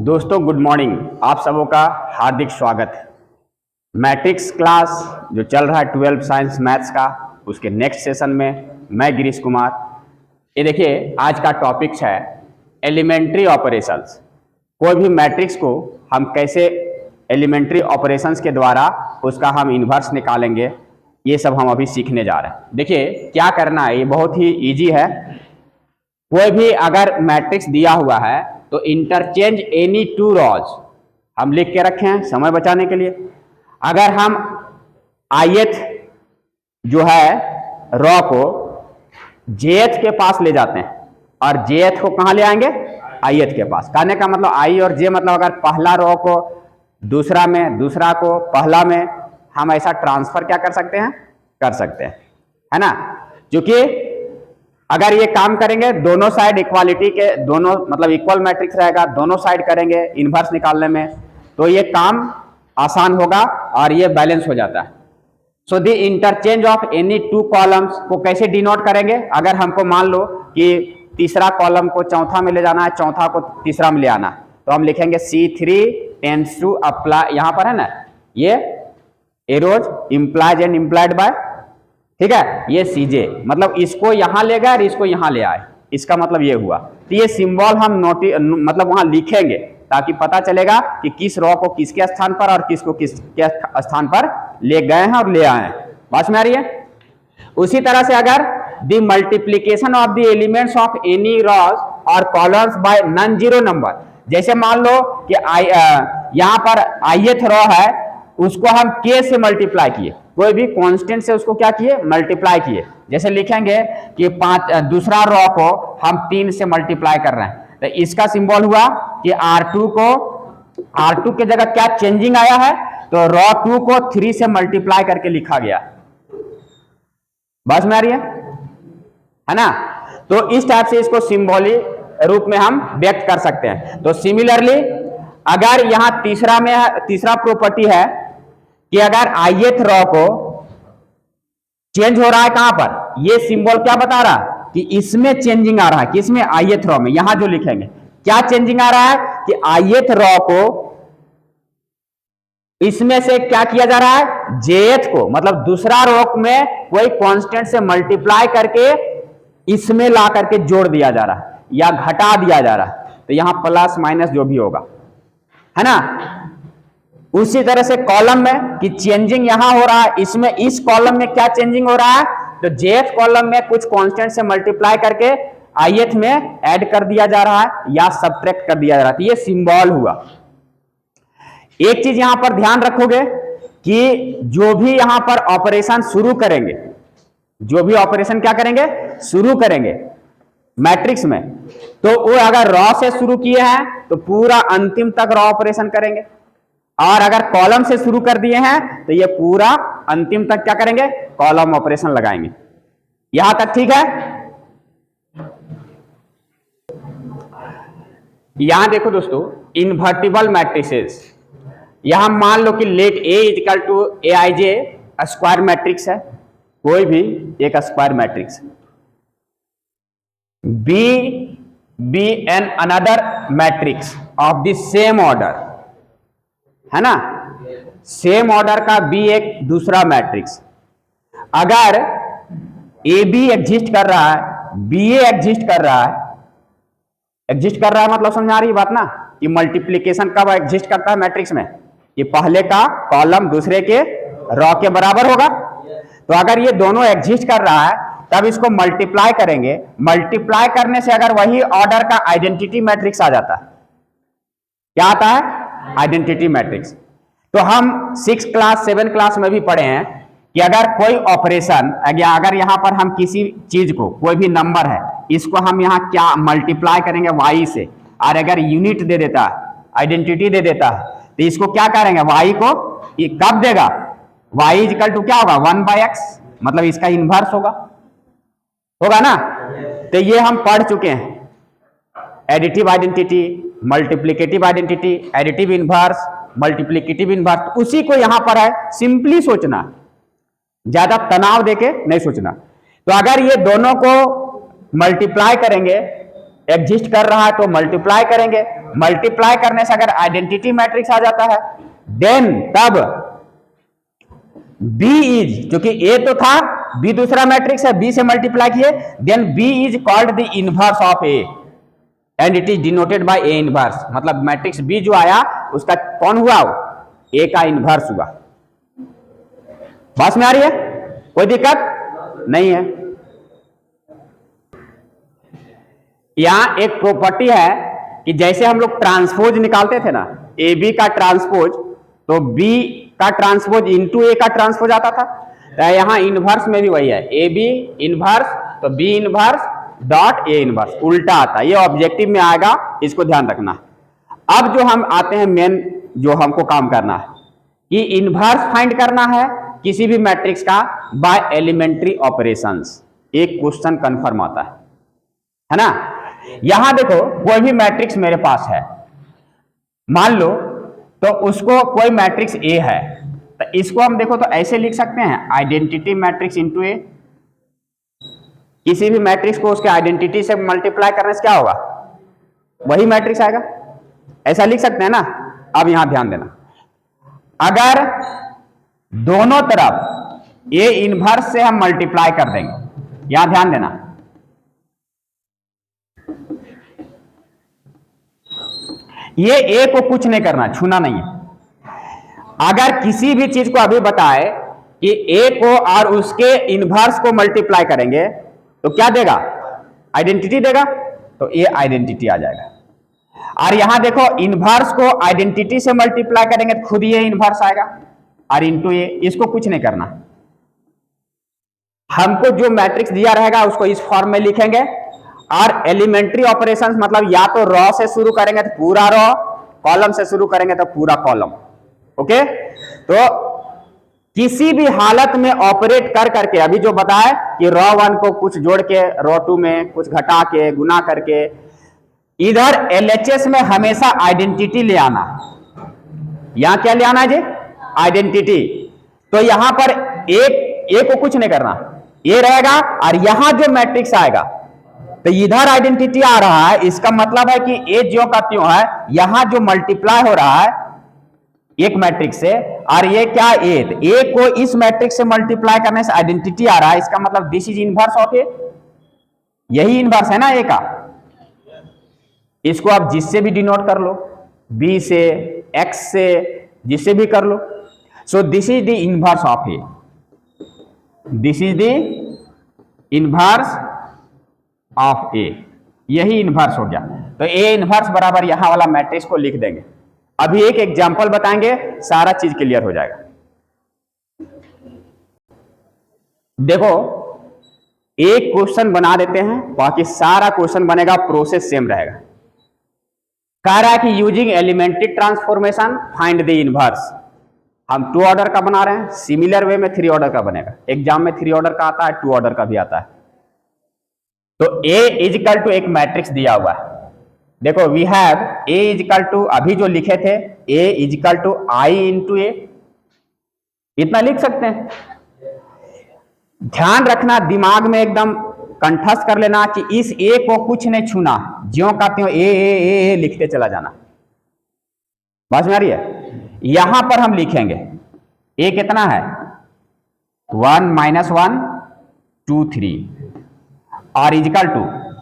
दोस्तों good morning. आप सबों का हार्दिक स्वागत है। मैट्रिक्स क्लास जो चल रहा है 12 साइंस मैथ्स का, उसके नेक्स्ट सेशन में मैं गिरीश कुमार। ये देखिए आज का टॉपिक्स है एलिमेंट्री ऑपरेशंस। कोई भी मैट्रिक्स को हम कैसे एलिमेंट्री ऑपरेशंस के द्वारा उसका हम इन्वर्स निकालेंगे, ये सब हम अभी सीखने जा रहे हैं। देखिए क्या करना है, ये बहुत ही ईजी है। कोई भी अगर मैट्रिक्स दिया हुआ है तो इंटरचेंज एनी टू रॉज हम लिख के रखे हैं समय बचाने के लिए। अगर हम ith जो है रॉ को jth के पास ले जाते हैं और jth को कहां ले आएंगे, ith के पास। कहने का मतलब i और j मतलब अगर पहला रॉ को दूसरा में, दूसरा को पहला में, हम ऐसा ट्रांसफर क्या कर सकते हैं, कर सकते हैं, है ना। क्योंकि अगर ये काम करेंगे दोनों साइड इक्वालिटी के, दोनों मतलब इक्वल मैट्रिक्स रहेगा, दोनों साइड करेंगे इन्वर्स निकालने में, तो ये काम आसान होगा और ये बैलेंस हो जाता है। So the interchange of any two columns को कैसे डिनोट करेंगे। अगर हमको मान लो कि तीसरा कॉलम को चौथा में ले जाना है, चौथा को तीसरा में ले आना, तो हम लिखेंगे C3 टेंड्स टू अप्लाई, यहां पर है ना ये arrows implies and implied by, ठीक है, ये CJ मतलब इसको यहां ले गए और इसको यहां ले आए, इसका मतलब ये हुआ। तो ये सिंबल हम मतलब वहां लिखेंगे ताकि पता चलेगा कि किस रॉ को किसके स्थान पर और किसको किसके स्थान पर ले गए हैं और ले आए हैं। बात में आ रही है। उसी तरह से अगर the multiplication of the elements of any rows और columns by non zero number, जैसे मान लो कि यहां पर ith रॉ है, उसको हम k से मल्टीप्लाई किए, कोई भी कांस्टेंट से उसको क्या किए, मल्टीप्लाई किए। जैसे लिखेंगे कि दूसरा रॉ को हम 3 से मल्टीप्लाई कर रहे हैं, तो इसका सिंबल हुआ कि R2 के जगह क्या चेंजिंग आया है, तो रॉ 2 को 3 से मल्टीप्लाई करके लिखा गया। बस में आ रही है ना। तो इस टाइप से इसको सिंबॉलिक रूप में हम व्यक्त कर सकते हैं। तो सिमिलरली अगर यहां तीसरा में तीसरा प्रॉपर्टी है कि अगर ith रॉ को चेंज हो रहा है कहां पर, ये सिंबल क्या बता रहा है कि इसमें चेंजिंग आ रहा है, किसमें, ith रॉ में। यहां जो लिखेंगे क्या चेंजिंग आ रहा है कि ith रॉ को इसमें से क्या किया जा रहा है, jth को मतलब दूसरा रॉ में कोई कांस्टेंट से मल्टीप्लाई करके इसमें ला करके जोड़ दिया जा रहा है या घटा दिया जा रहा है। तो यहां प्लस माइनस जो भी होगा, है ना। उसी तरह से कॉलम में कि चेंजिंग यहां हो रहा है, इसमें इस कॉलम में क्या चेंजिंग हो रहा है, तो jth कॉलम में कुछ कांस्टेंट से मल्टीप्लाई करके ith में ऐड कर दिया जा रहा है या सब्ट्रैक्ट कर दिया जा रहा है। तो ये सिंबल हुआ। एक चीज यहां पर ध्यान रखोगे कि जो भी यहां पर ऑपरेशन शुरू करेंगे, जो भी ऑपरेशन क्या करेंगे, शुरू करेंगे मैट्रिक्स में, तो वो अगर रॉ से शुरू किए हैं तो पूरा अंतिम तक रॉ ऑपरेशन करेंगे, और अगर कॉलम से शुरू कर दिए हैं तो ये पूरा अंतिम तक क्या करेंगे, कॉलम ऑपरेशन लगाएंगे। यहां तक ठीक है। यहां देखो दोस्तों, इन्वर्टिबल मैट्रिसेस, यहां मान लो कि let A equal to Aij square matrix है, कोई भी एक square matrix, B an another matrix of the same order, है ना, सेम ऑर्डर का बी एक दूसरा मैट्रिक्स। अगर ए बी एग्जिस्ट कर रहा है, बी ए एग्जिस्ट कर रहा है, एग्जिस्ट कर रहा है मतलब समझ आ रही बात ना, कि मल्टीप्लीकेशन कब एग्जिस्ट करता है मैट्रिक्स में, कि पहले का कॉलम दूसरे के रॉ के बराबर होगा। तो अगर ये दोनों एग्जिस्ट कर रहा है तब इसको मल्टीप्लाई करेंगे, मल्टीप्लाई करने से अगर वही ऑर्डर का आइडेंटिटी मैट्रिक्स आ जाता है, क्या आता है, आइडेंटिटी मैट्रिक्स। तो हम 6 क्लास 7 क्लास में भी पढ़े हैं कि अगर कोई ऑपरेशन, अगर यहां पर हम किसी चीज को, कोई भी नंबर है, इसको हम यहां क्या मल्टीप्लाई करेंगे y से, और अगर यूनिट दे देता है, आइडेंटिटी दे देता है, तो इसको क्या करेंगे, y को कब देगा, y इक्वल टू क्या होगा, 1/x, मतलब इसका इन्वर्स होगा ना। तो ये हम पढ़ चुके हैं, additive identity, multiplicative identity, additive inverse, multiplicative inverse. उसी को यहां पर है, सिंपली सोचना, ज्यादा तनाव देके नहीं सोचना। तो अगर ये दोनों को मल्टीप्लाई करेंगे एग्जिस्ट कर रहा है तो मल्टीप्लाई करेंगे, मल्टीप्लाई करने से अगर आइडेंटिटी मैट्रिक्स आ जाता है देन तब B इज, क्योंकि A तो था, B दूसरा मैट्रिक्स है, B से मल्टीप्लाई किए, then B is called the inverse of A and it is denoted by A inverse. मतलब मैट्रिक्स B जो आया उसका कौन हुआ, A का इनवर्स हुआ। बात में आ रही है, कोई दिक्कत नहीं है। यहां एक प्रॉपर्टी है कि जैसे हम लोग ट्रांसपोज निकालते थे ना, ए बी का ट्रांसपोज, तो बी का ट्रांसपोज इंटू ए का ट्रांसपोज आता था, तो यहां इनवर्स में भी वही है, ए बी इनवर्स तो B inverse dot A inverse, उल्टा आता है। ये ऑब्जेक्टिव में आएगा, इसको ध्यान रखना। अब जो हम आते हैं मेन जो हमको काम करना है कि इनवर्स फाइंड करना है किसी भी मैट्रिक्स का बाय एलिमेंट्री ऑपरेशंस। एक क्वेश्चन कंफर्म आता है ना। यहां देखो कोई भी मैट्रिक्स मेरे पास है, मान लो, तो उसको कोई मैट्रिक्स ए है, तो इसको हम देखो तो ऐसे लिख सकते हैं आइडेंटिटी मैट्रिक्स इंटू ए। किसी भी मैट्रिक्स को उसके आइडेंटिटी से मल्टीप्लाई करने से क्या होगा, वही मैट्रिक्स आएगा, ऐसा लिख सकते हैं ना। अब यहां ध्यान देना, अगर दोनों तरफ ए इनवर्स से हम मल्टीप्लाई कर देंगे, यहां ध्यान देना, ये ए को कुछ नहीं करना, छूना नहीं है। अगर किसी भी चीज को अभी बताए कि ए को और उसके इनवर्स को मल्टीप्लाई करेंगे तो क्या देगा, आइडेंटिटी देगा, तो ये आइडेंटिटी आ जाएगा। और यहां देखो इनवर्स को आइडेंटिटी से मल्टीप्लाई करेंगे तो खुद ये इनवर्स आएगा, और इंटू ए, इसको कुछ नहीं करना। हमको जो मैट्रिक्स दिया रहेगा उसको इस फॉर्म में लिखेंगे, और एलिमेंट्री ऑपरेशंस मतलब या तो रॉ से शुरू करेंगे तो पूरा रॉ, कॉलम से शुरू करेंगे तो पूरा कॉलम। ओके, तो किसी भी हालत में ऑपरेट कर करके, अभी जो बताया कि रॉ 1 को कुछ जोड़ के, रॉ 2 में कुछ घटा के, गुना करके, इधर LHS में हमेशा आइडेंटिटी ले आना। यहां क्या ले आना है जी, आइडेंटिटी। तो यहां पर ए को कुछ नहीं करना, ये रहेगा, और यहां जो मैट्रिक्स आएगा तो इधर आइडेंटिटी आ रहा है, इसका मतलब है कि ए ज्यों का त्यों है, यहां जो मल्टीप्लाई हो रहा है एक मैट्रिक्स से, और ये क्या ए, तो ए को इस मैट्रिक्स से मल्टीप्लाई करने से आइडेंटिटी आ रहा है, इसका मतलब this is inverse of A, यही इनवर्स है ना ए का। इसको आप जिससे भी डिनोट कर लो, बी से, एक्स से, जिससे भी कर लो। So this is the inverse of A, this is the inverse of A, यही इनवर्स हो गया। तो ए इनवर्स बराबर यहां वाला मैट्रिक्स को लिख देंगे। अभी एक एग्जांपल बताएंगे, सारा चीज क्लियर हो जाएगा। देखो एक क्वेश्चन बना देते हैं, बाकी सारा क्वेश्चन बनेगा, प्रोसेस सेम रहेगा। कह रहा है कि using elementary transformation find the inverse. हम 2 ऑर्डर का बना रहे हैं, सिमिलर वे में 3 ऑर्डर का बनेगा। एग्जाम में 3 ऑर्डर का आता है, 2 ऑर्डर का भी आता है। तो A इजिकल टू एक मैट्रिक्स दिया हुआ है, देखो we have A is equal to, अभी जो लिखे थे A is equal to I into A, इतना लिख सकते हैं। ध्यान रखना, दिमाग में एकदम कंठस्थ कर लेना कि इस A को कुछ नहीं छूना, ज्यों का त्यों ए लिखते चला जाना। बात में आ रही है। यहां पर हम लिखेंगे A कितना है, 1 - 1 2 3, और इजिकल टू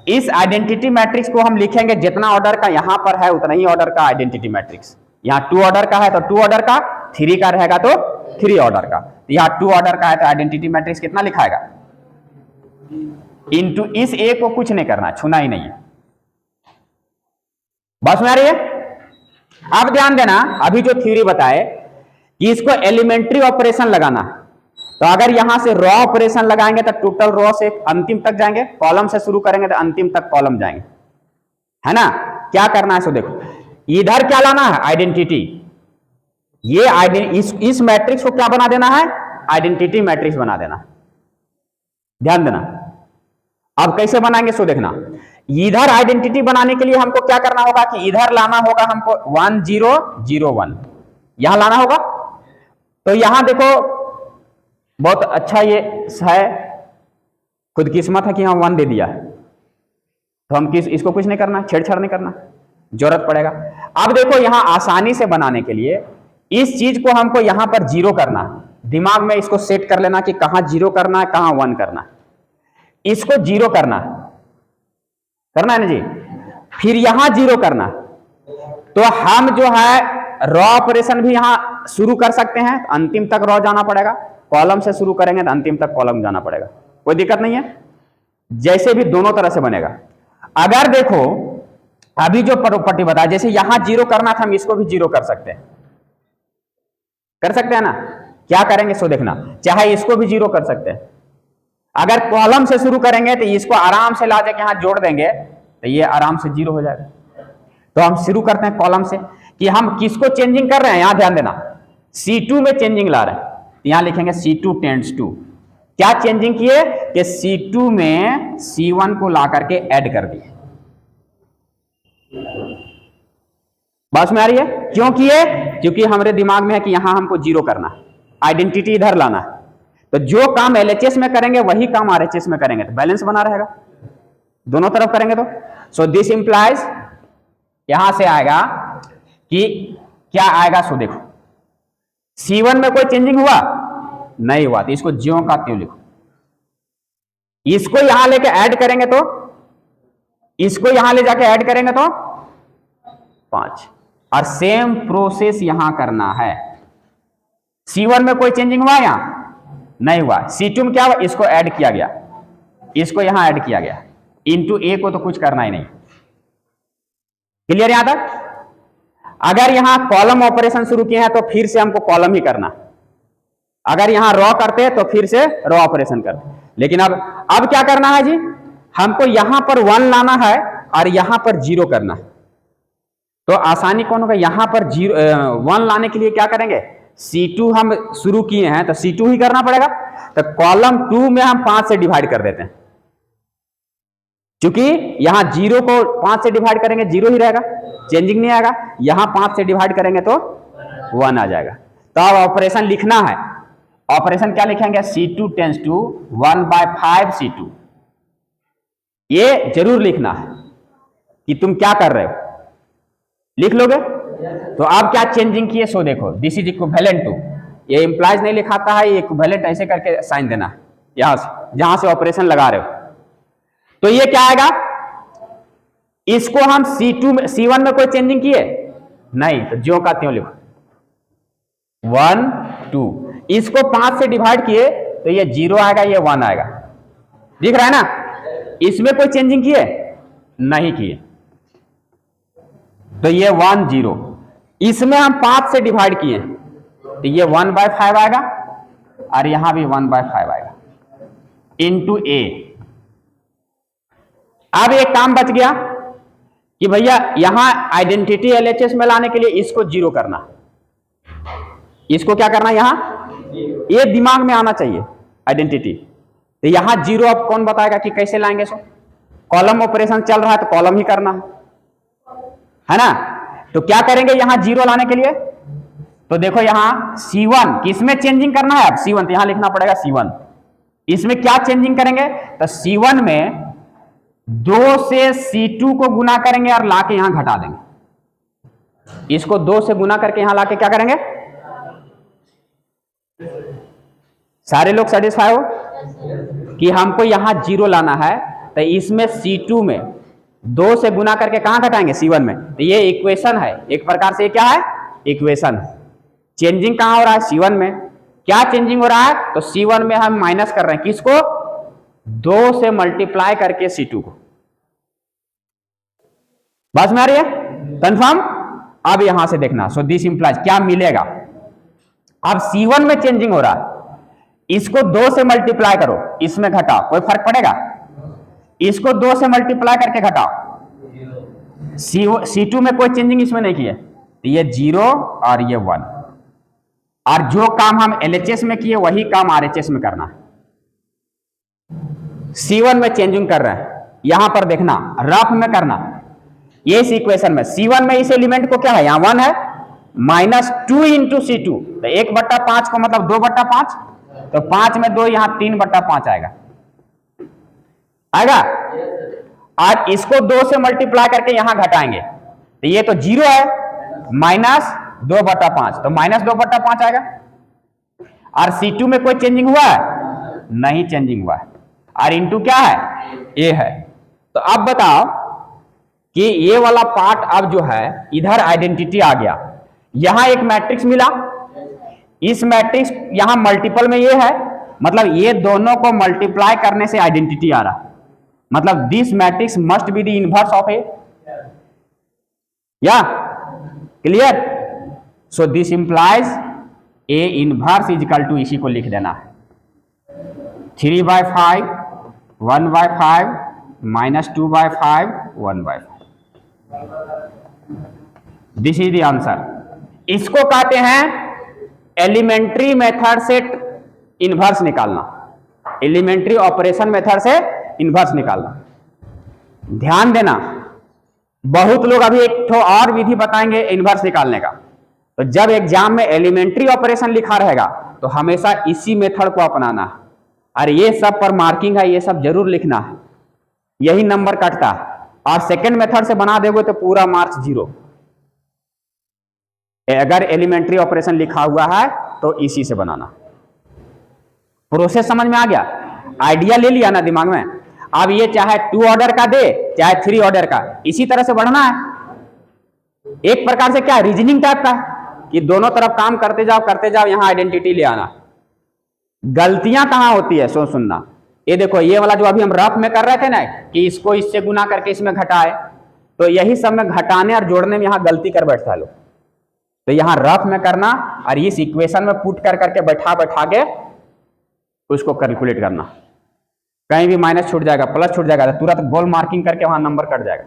इस आइडेंटिटी मैट्रिक्स को हम लिखेंगे जितना ऑर्डर का यहां पर है उतना ही ऑर्डर का आइडेंटिटी मैट्रिक्स। यहां 2 ऑर्डर का है तो 2 ऑर्डर का, 3 का रहेगा तो 3 ऑर्डर का। यहां 2 ऑर्डर का है तो आइडेंटिटी मैट्रिक्स कितना लिखाएगा, इनटू इस ए को कुछ नहीं करना, छूना ही नहीं है। बस में आ रही है। अब ध्यान देना, अभी जो थ्योरी बताए कि इसको एलिमेंट्री ऑपरेशन लगाना, तो अगर यहां से रॉ ऑपरेशन लगाएंगे तो टोटल रॉ से अंतिम तक जाएंगे, कॉलम से शुरू करेंगे तो अंतिम तक कॉलम जाएंगे, है ना। क्या करना है सो देखो, इधर क्या लाना है, आइडेंटिटी। ये इस मैट्रिक्स को क्या बना देना है, आइडेंटिटी मैट्रिक्स बना देना। ध्यान देना, अब कैसे बनाएंगे सो देखना। इधर आइडेंटिटी बनाने के लिए हमको क्या करना होगा कि इधर लाना होगा हमको 1 0 0 1, यहां लाना होगा। तो यहां देखो बहुत अच्छा ये है, खुद किस्मत है कि यहां 1 दे दिया है, तो हम इसको कुछ नहीं करना, छेड़छाड़ नहीं करना, जरूरत पड़ेगा। अब देखो यहां आसानी से बनाने के लिए इस चीज को हमको यहां पर जीरो करना, दिमाग में इसको सेट कर लेना कि कहां जीरो करना है, कहां 1 करना है। इसको जीरो करना है ना जी, फिर यहां जीरो करना। तो हम जो है रॉ ऑपरेशन भी यहां शुरू कर सकते हैं, अंतिम तक रॉ जाना पड़ेगा, कॉलम से शुरू करेंगे तो अंतिम तक कॉलम जाना पड़ेगा, कोई दिक्कत नहीं है, जैसे भी दोनों तरह से बनेगा। अगर देखो अभी जो प्रॉपर्टी बताया, जैसे यहां जीरो करना था, हम इसको भी जीरो कर सकते हैं ना। क्या करेंगे सो देखना, चाहे इसको भी जीरो कर सकते हैं। अगर कॉलम से शुरू करेंगे तो इसको आराम से ला जाके यहां जोड़ देंगे तो ये आराम से जीरो हो जाएगा। तो हम शुरू करते हैं कॉलम से, कि हम किसको चेंजिंग कर रहे हैं, यहां ध्यान देना, C2 में चेंजिंग ला रहे हैं। यहां लिखेंगे C2 टेंड्स टू, क्या चेंजिंग किए कि C2 में C1 को ला करके ऐड कर दिए। बात में आ रही है, क्यों किए, क्योंकि हमारे दिमाग में है कि यहां हमको जीरो करना, आइडेंटिटी इधर लाना है। तो जो काम LHS में करेंगे वही काम RHS में करेंगे, तो बैलेंस बना रहेगा, दोनों तरफ करेंगे। तो सो दिस इंप्लाइज, यहां से आएगा कि क्या आएगा, सो देखो C1 में कोई चेंजिंग हुआ नहीं हुआ, तो इसको ज्यों का त्यों लिखो। इसको यहां लेके ऐड करेंगे तो, इसको यहां ले जाके ऐड करेंगे तो 5, और सेम प्रोसेस यहां करना है। C1 में कोई चेंजिंग हुआ, यहां नहीं हुआ, C2 में क्या हुआ, इसको ऐड किया गया, इसको यहां ऐड किया गया, इंटू A को तो कुछ करना ही नहीं। क्लियर यहां तक। अगर यहां कॉलम ऑपरेशन शुरू किए हैं तो फिर से हमको कॉलम ही करना, अगर यहां रॉ करते हैं तो फिर से रॉ ऑपरेशन करते। लेकिन अब क्या करना है जी, हमको यहां पर 1 लाना है और यहां पर 0 करना है। तो आसानी कौन होगा, यहां पर 1 लाने के लिए क्या करेंगे, C2 हम शुरू किए हैं तो C2 ही करना पड़ेगा। तो कॉलम 2 में हम 5 से डिवाइड कर देते हैं, क्योंकि यहां 0 को 5 से डिवाइड करेंगे 0 ही रहेगा, चेंजिंग नहीं आएगा। यहां 5 से डिवाइड करेंगे तो 1 आ जाएगा। तो अब ऑपरेशन लिखना है, ऑपरेशन क्या लिखेंगे, C2 टेंड्स टू 1/5 C2। ये जरूर लिखना है कि तुम क्या कर रहे हो, लिख लोगे। तो अब क्या चेंजिंग किए, सो देखो, दिस इज इक्विवेलेंट टू, ये इंप्लाइज नहीं लिखाता है, ये इक्विवेलेंट ऐसे करके साइन देना है यहां से, जहां से ऑपरेशन लगा रहे हो। तो ये क्या आएगा, इसको हम C1 में कोई चेंजिंग किए नहीं, तो ज्यों का त्यों लिखो 1 2, इसको 5 से डिवाइड किए तो ये 0 आएगा, ये 1 आएगा, दिख रहा है ना। इसमें कोई चेंजिंग किए नहीं किए, तो ये 1 0, इसमें हम 5 से डिवाइड किए तो ये 1/5 आएगा, और यहां भी 1/5 आएगा, इंटू A। अब एक काम बच गया कि भैया यहां आइडेंटिटी LHS में लाने के लिए इसको 0 करना, इसको क्या करना, यहां ये दिमाग में आना चाहिए आइडेंटिटी। तो यहां 0 अब कौन बताएगा कि कैसे लाएंगे, सो कॉलम ऑपरेशन चल रहा है तो कॉलम ही करना है ना। तो क्या करेंगे यहां 0 लाने के लिए, तो देखो यहां C1 किसमें चेंजिंग करना है, अब C1, तो यहां लिखना पड़ेगा C1। इसमें क्या चेंजिंग करेंगे, तो C1 में 2 से C2 को गुना करेंगे और लाके यहां घटा देंगे, इसको 2 से गुना करके यहां लाके क्या करेंगे। सारे लोग सेटिस्फाई हो कि हमको यहां 0 लाना है, तो इसमें C2 में 2 से गुना करके कहां घटाएंगे, C1 में। तो ये इक्वेशन है, एक प्रकार से क्या है, इक्वेशन है। चेंजिंग कहां हो रहा है, C1 में। क्या चेंजिंग हो रहा है, तो C1 में हम माइनस कर रहे हैं किसको, 2 से मल्टीप्लाई करके C2 को। बात में आ रही है, कंफर्म। अब यहां से देखना, सो दिस इंप्लाइज क्या मिलेगा। अब C1 में चेंजिंग हो रहा है, इसको 2 से मल्टीप्लाई करो, इसमें घटाओ, कोई फर्क पड़ेगा। इसको 2 से मल्टीप्लाई करके घटाओ, C2 में कोई चेंजिंग इसमें नहीं किए, तो ये 0 और ये 1, और जो काम हम LHS में किए वही काम RHS में करना है। C1 में चेंजिंग कर रहे हैं, यहां पर देखना रफ में करना, ये इस इक्वेशन में C1 में इस एलिमेंट को क्या है, यहां 1 है, -2 इंटू C2, तो 1/5 को मतलब 2/5, तो 5 में 2 यहां 3/5 आएगा, आएगा। और इसको 2 से मल्टीप्लाई करके यहां घटाएंगे तो ये तो 0 है, -2/5, तो -2/5 आएगा। और C2 में कोई चेंजिंग हुआ है? नहीं चेंजिंग हुआ है। और इनटू क्या है? ए है। तो अब बताओ कि ये वाला पार्ट अब जो है इधर आइडेंटिटी आ गया, यहां एक मैट्रिक्स मिला, इस मैट्रिक्स यहां मल्टीपल में ये है, मतलब ये दोनों को मल्टीप्लाई करने से आइडेंटिटी आ रहा, मतलब this matrix must be the inverse of A. या clear? So this implies A inverse is equal to, इसी को लिख देना है 3/5, 1/5, -2/5, 1/5। This is the answer. इसको कहते हैं एलिमेंट्री मेथड से इनवर्स निकालना, एलिमेंट्री ऑपरेशन मेथड से इनवर्स निकालना। ध्यान देना, बहुत लोग अभी एक तो और विधि बताएंगे इनवर्स निकालने का, तो जब एग्जाम में एलिमेंट्री ऑपरेशन लिखा रहेगा तो हमेशा इसी मेथड को अपनाना है। और ये सब पर मार्किंग है, ये सब जरूर लिखना है, यही नंबर कटता है। और सेकेंड मेथड से बना दोगे तो पूरा मार्क्स 0। अगर एलिमेंट्री ऑपरेशन लिखा हुआ है तो इसी से बनाना। प्रोसेस समझ में आ गया? आइडिया ले लिया ना दिमाग में? अब ये चाहे 2 ऑर्डर का दे चाहे 3 ऑर्डर का, इसी तरह से बढ़ना है। एक प्रकार से क्या रीजनिंग टाइप का है कि दोनों तरफ काम करते जाओ, यहां आइडेंटिटी ले आना। गलतियां कहां होती है सो सुनना। ये देखो, ये वाला जो अभी हम रफ में कर रहे थे ना कि इसको इससे गुना करके इसमें घटाए, तो यही सब में घटाने और जोड़ने में यहां गलती कर बैठता है लोग। तो यहां रफ में करना और इस इक्वेशन में पुट कर करके बैठा के उसको कैलकुलेट करना। कहीं भी माइनस छूट जाएगा, प्लस छूट जाएगा, तो तुरंत गोल मार्किंग करके वहां नंबर कट जाएगा।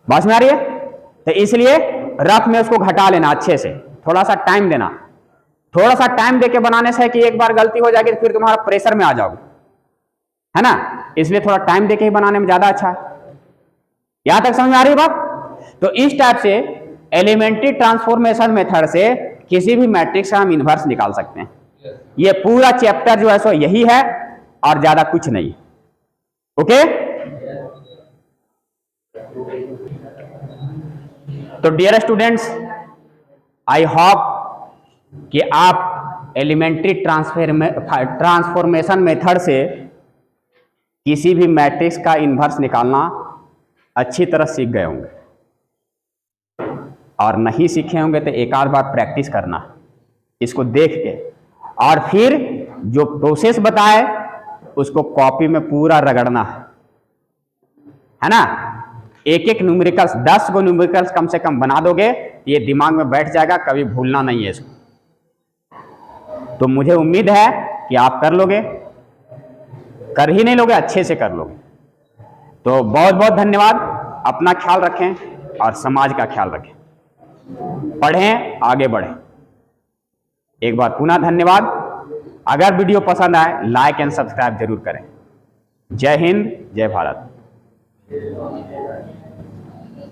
बात में आ रही है? तो इसलिए रफ में उसको घटा लेना अच्छे से, थोड़ा सा टाइम देना। थोड़ा सा टाइम देके बनाने से है कि एक बार गलती हो जाएगी तो फिर तुम्हारा प्रेशर में आ जाओगे, है ना? इसलिए थोड़ा टाइम देके ही बनाने में ज्यादा अच्छा है। यहां तक समझ में आ रही है बात? तो इस टाइप से एलिमेंट्री ट्रांसफॉर्मेशन मेथड से किसी भी मैट्रिक्स का हम इनवर्स निकाल सकते हैं। ये पूरा चैप्टर जो है सो यही है और ज्यादा कुछ नहीं। ओके? तो डियर स्टूडेंट्स, आई होप कि आप एलिमेंट्री ट्रांसफॉर्मेशन मेथड से किसी भी मैट्रिक्स का इनवर्स निकालना अच्छी तरह सीख गए होंगे, और नहीं सीखे होंगे तो एक आध बार प्रैक्टिस करना इसको देख के, और फिर जो प्रोसेस बताए उसको कॉपी में पूरा रगड़ना है ना? एक एक न्यूमेरिकल्स, 10 गो न्यूमेरिकल्स कम से कम बना दोगे, ये दिमाग में बैठ जाएगा, कभी भूलना नहीं है इसको। तो मुझे उम्मीद है कि आप कर लोगे, कर ही नहीं लोगे, अच्छे से कर लोगे। तो बहुत बहुत धन्यवाद। अपना ख्याल रखें और समाज का ख्याल रखें, पढ़ें, आगे बढ़ें। एक बार पुनः धन्यवाद। अगर वीडियो पसंद आए लाइक एंड सब्सक्राइब जरूर करें। जय हिंद, जय भारत।